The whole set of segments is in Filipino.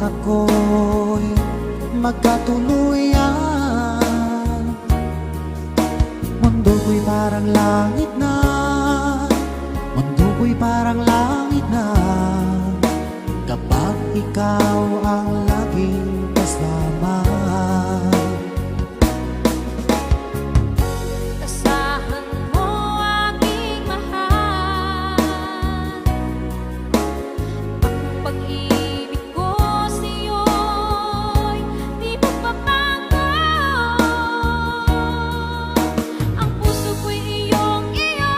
ako'y magkatuluyan. Mundo ko'y parang langit na, mundo ko'y parang langit na, kapag ikaw ang laging kasama. Asahan mo aking mahal, ang pag-ibig ko sa'yo'y di magbabago. Ang puso ko'y iyong-iyo,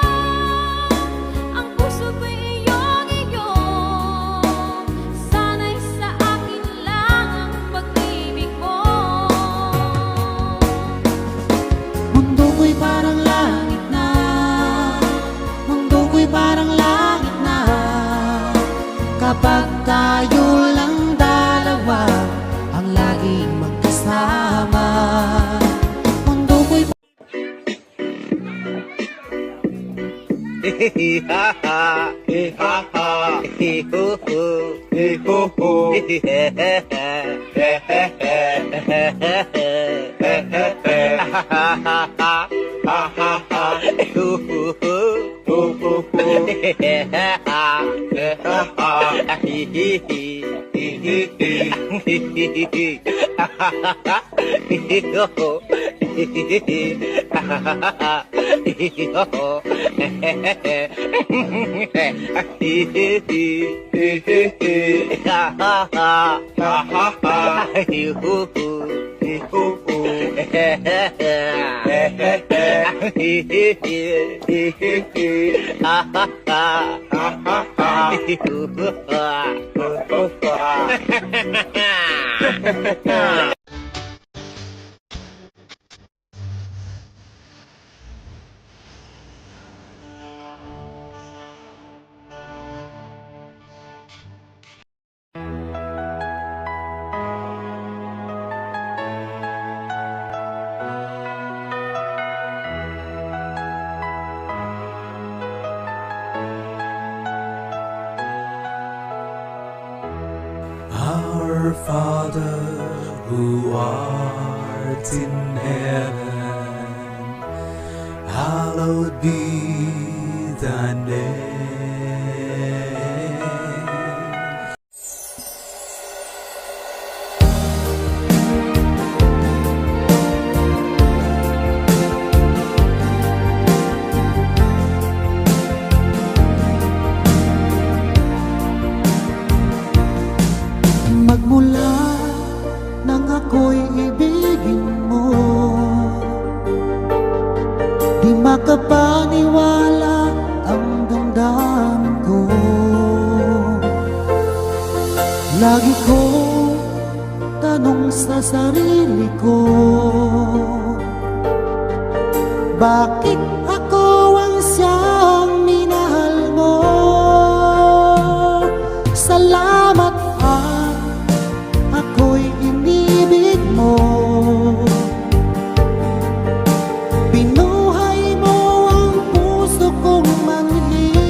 ang puso ko'y iyong-iyo. Sana'y sa akin lang ang pag-ibig mo. Mundo ko'y parang langit na, mundo ko'y parang langit na, kapag tayo lang dalawa ang laging magkasama. Mundo ko'y Our Father who art in heaven, hallowed be thy name. magmula nang ako'y ibigin mo, di makapaniwala ang damdamin ko. Lagi kong tanong sa sarili ko, bakit ako ang siyang minahal mo? Salamat at ako'y inibig mo. Binuhay mo ang puso kong manhid.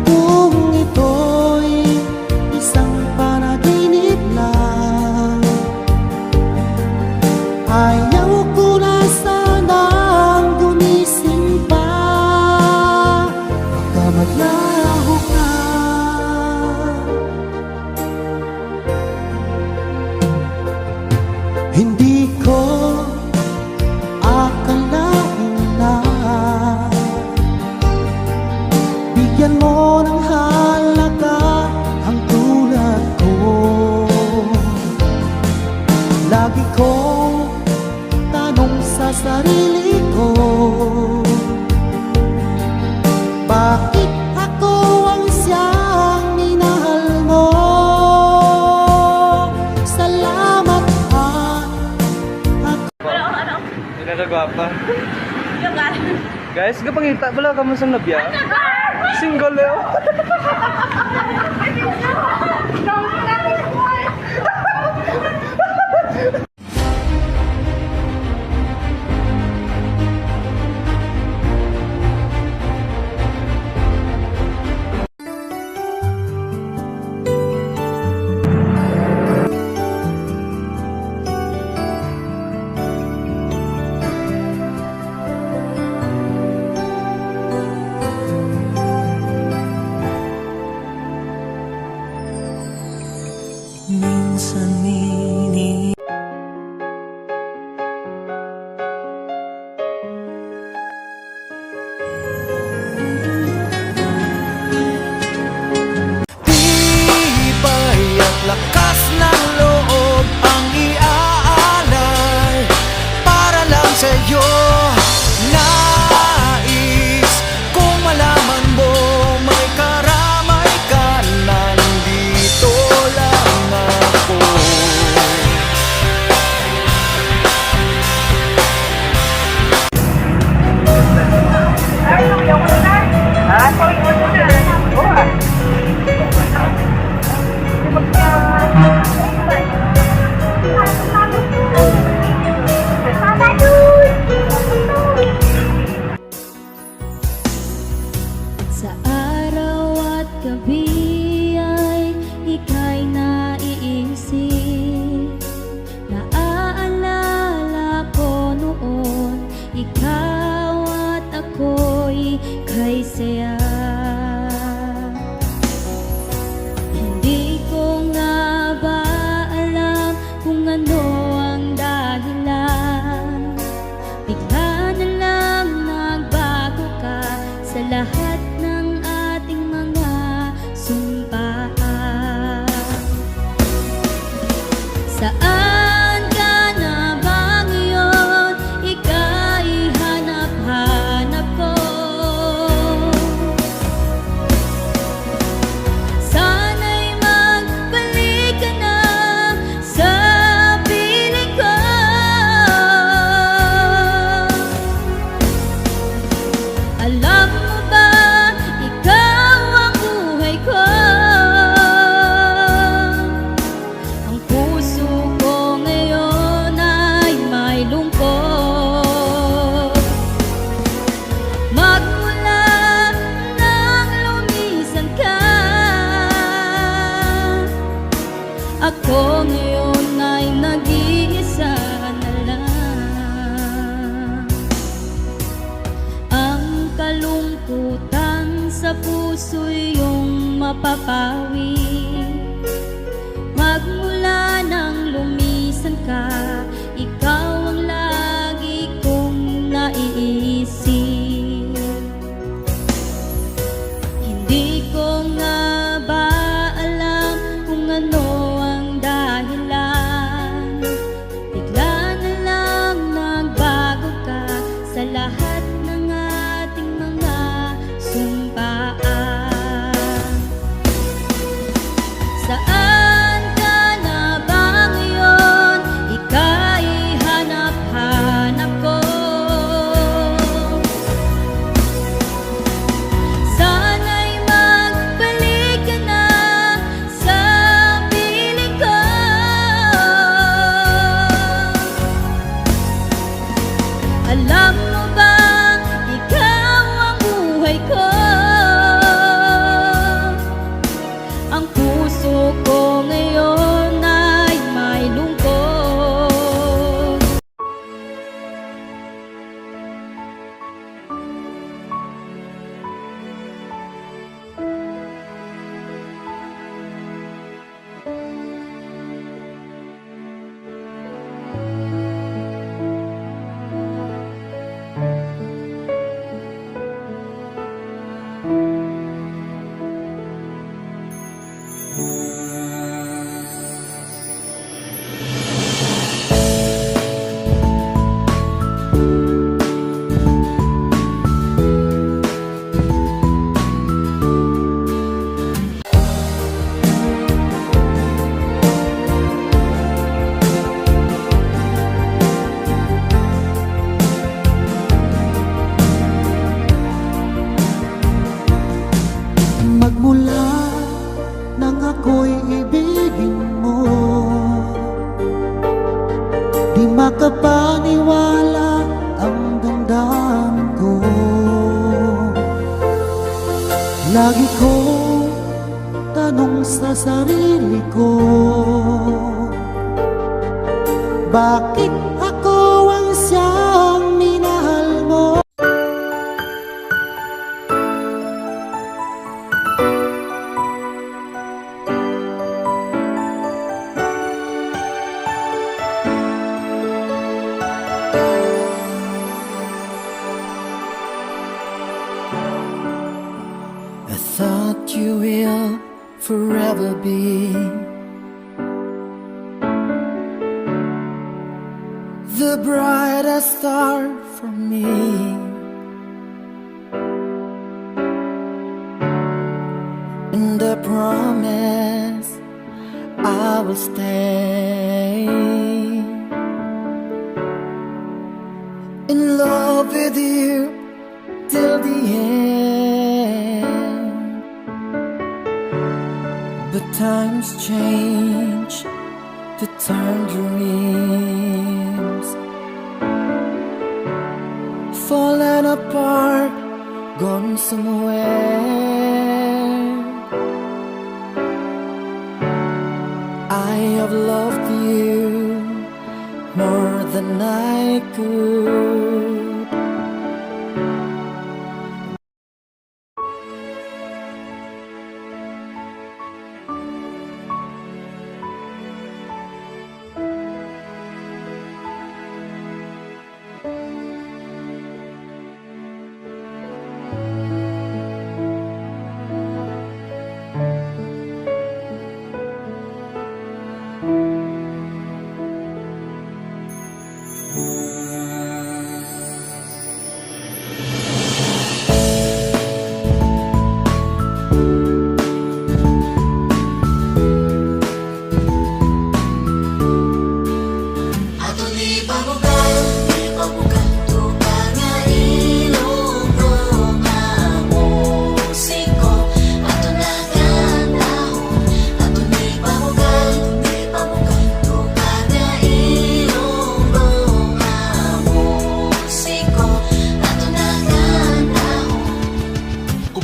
Kung ito'y isang panaginip lang, ayaw ko na sanang gumising pa. Baka maglaho ka. Hindi ko akalain na bigyan mo ng halaga ang tulad ko. Lagi kong tanong sa sarili ko, bakit ako ang siyang minahal mo? Salamat Nagagwapa. Guys, kapangita pala kamu sa nabya. Single eh. pansinin. Tibay at lakas ng loob ang iaalay para lang sa'yo. Nais kung malaman mo may karamay ka, nandito lang ako. Sa araw at gabi ay ika'y naiisip. Naaalala ko noon, ikaw at ako'y kay saya. Hindi ko nga ba alam kung ano ang dahilan. Bigla na lang nagbago ka sa lahat ng ating mga sumpaan. Saan ka na ba ngayon? Ika'y hanap-hanap ko. Sana'y magbalik ka na sa piling ko. Alam mo ba, ikaw ang buhay ko. Ang puso ko ngayon ay may lungkot. Magmula nang lumisan ka, ako ngayon ay nag-iisa na lang. Ang kalungkutan sa puso'y iyong mapapawi. Magmula nang lumisan ka, ikaw ang lagi kong naiisip. Hindi ko nga ba alam kung ano ang dahilan. Bigla na lang nagbago ka sa lahat ng ating mga sumpaan. Saan ka na ba ngayon? Ika'y hanap-hanap ko. Sana'y magbalik ka na sa piling ko. Alam mo ba, ikaw ang buhay ko. Ang puso ko ngayon ay may lungkot. Magmula nang ako'y ibigin mo, di makapaniwala ang damdamin ko. Lagi kong tanong sa sarili ko, bakit ako ang siyang minahal mo? thought you will forever be the brightest star for me. And I promise I will stay in love with you till the end. But times change to turn dreams, falling apart, gone somewhere. I have loved you more than I could.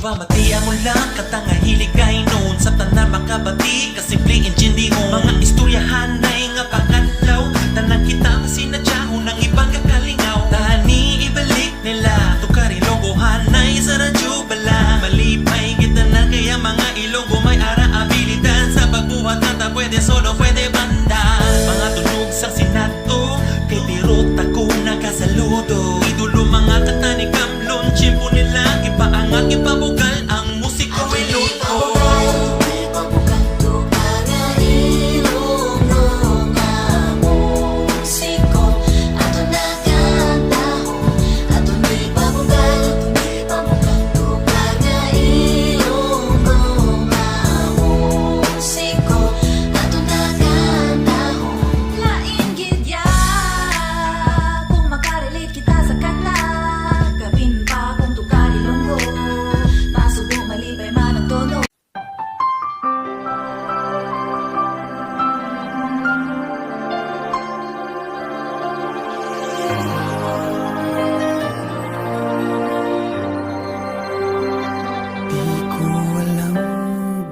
Matiya mo lang, katangahilig kay noon sa tanan makabati, kasimpleng injinihon mga istoryahan na nga pagkatlaw, tanang kita masinadyaho ng ibang kakalingaw, tani ibalik nila tukari logohan na isa radyo bala, malipay kita na kaya mga ilonggo may ara abilidad sa pagbuhat nata pwede solo pwede banda, mga tunog sa sinato kay birot ako nakasaludo, idolo mga katanig kamlon chimpo nila ipaangat ipabugal ang musiko iluto.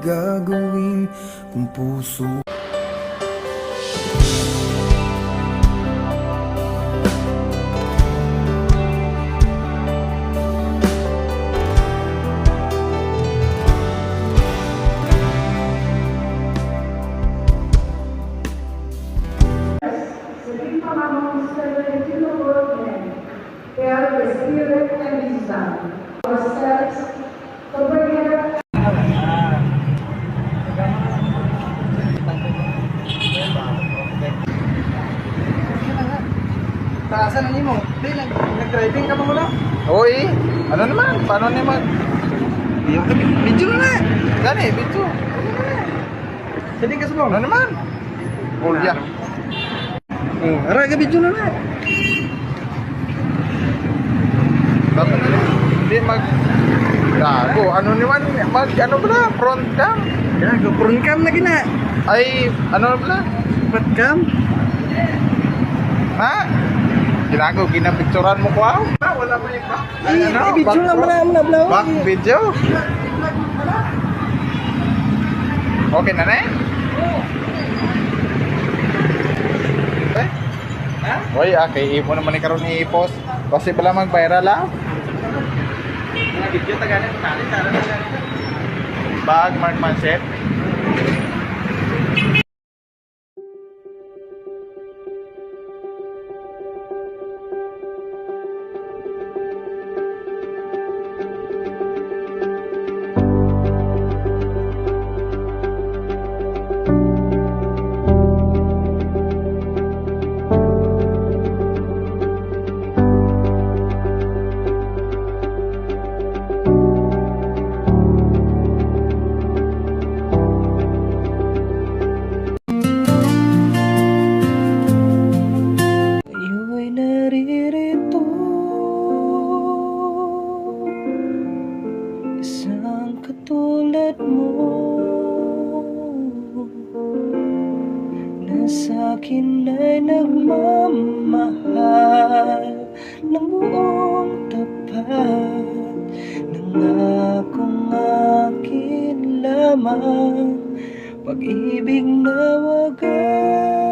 Gagawin kung puso Quero que Spirit and wisdom ourselves to bring Taasan na mo. Di, nag-driving ka pa muna. Oy, ano naman? Paano naman? Video na na. Gani, video. Sali ka sa mo. Ano naman? Oh, yeah. Aray ka video na na. Bakit na rin? Hindi gago. Ano naman? Ano pala? Front cam? Gago, front cam na gina. Ay, ano pala? Back cam. Ha? Ginago, ginapicturan mo ko ah? Wala pa yung back. I-video na mo na Back video? Okay na na eh? Eh? Ha? Oy, kay imo naman ni karon i-post. Kasi pala mag-viral ah. Mga video tagalan, tali sana na. Bag, Mark Manset. isang katulad mo na sa'kin ay nagmamahal ng buong tapat. Nangakong akin lamang, pag-ibig na wagas.